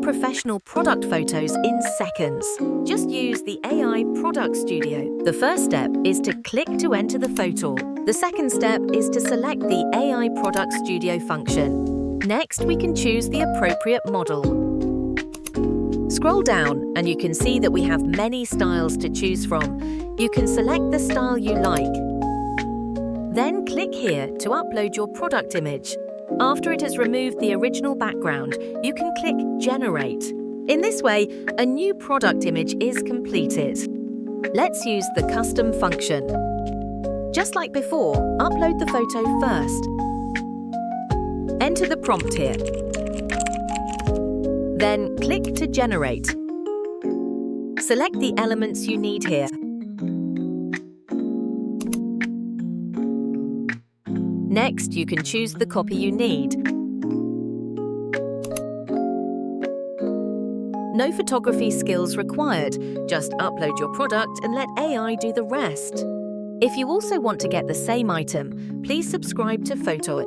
professional product photos in seconds. Just use the AI Product Studio. The first step is to click to enter the photo. The second step is to select the AI Product Studio function. Next, we can choose the appropriate model. Scroll down and you can see that we have many styles to choose from. You can select the style you like. Then click here to upload your product image. After it has removed the original background, you can click Generate. In this way, a new product image is completed. Let's use the Custom function. Just like before, upload the photo first. Enter the prompt here. Then click to generate. Select the elements you need here. Next, you can choose the copy you need. No photography skills required. Just upload your product and let AI do the rest. If you also want to get the same item, please subscribe to Fotor.